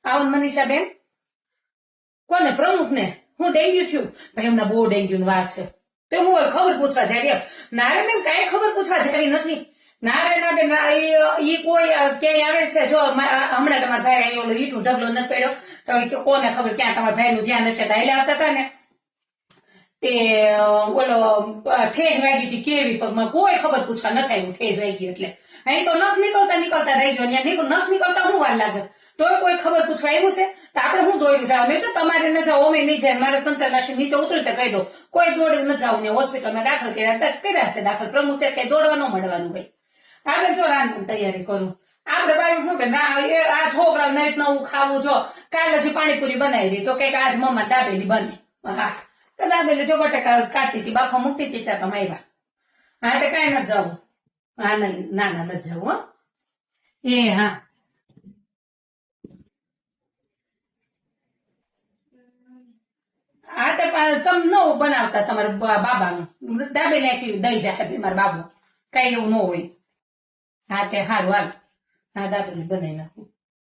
આવો ને મનીષાબેન. કોને? પ્રમુખ ને. હું ડેન્ગ્યુ થયું? ભાઈ એમના બહુ ડેન્ગ્યુ ની વાત છે. તો હું ખબર પૂછવા જાય. નારે બેન કઈ ખબર પૂછવા જેવી નથી. નારે ના બેન ઈ કોઈ ક્યાંય આવે છે? જો હમણાં તમારા ભાઈ ઓલો ઈટું ઢગલો નથી પડ્યો તો કોને ખબર ક્યાં તમારા ભાઈ નું ધ્યાન હશે. હાલ્યા આવતા હતા ને તે ઓલો ઠેઠ વાગી હતી કેવી પગમાં, કોઈ ખબર પૂછવા ન થાય. ઠેઠ વાગી એટલે અહીં તો નખ નીકળતા રહી ગયો. નખ નીકળતા હું વાર લાગે તોય કોઈ ખબર પૂછવા આવ્યું છે? તો આપણે હું દોડ્યું જાવ નહીં. જો તમારે ન જાવ અમે નહીં જાય. મારે કંચરલાશી નીચે ઉતર્યું તો કહી દો કોઈ દોડ્યું ન જાવ ને. હોસ્પિટલમાં દાખલ કર્યા છે દાખલ. પ્રમુખ છે કઈ દોડવા ન મળવાનું ભાઈ. આપણે જો રાંધવાની તૈયારી કરું. આપડે ભાઈ શું કે આ છોકરા નઈટ નવું ખાવું. જો કાલે હજી પાણીપુરી બનાવી દી તો કઈક આજ મમ્મા દાબેલી બને. હા તો દાબેલી જો બટાકા કાઢતી હતી બાફા મૂકતી હતી ત્યાં તમે આવ્યા. હા તો કઈ નથી જવું. હા ના નથી જવું. હો એ હા હા તો તમે નવું બનાવતા તમારા બાબાનું દાબેલી નાખી દઈ જાય મારા બાબુ. કઈ એવું ન હોય. હા તે સારું હાલ. હા દાબેલી બનાવી નાખું.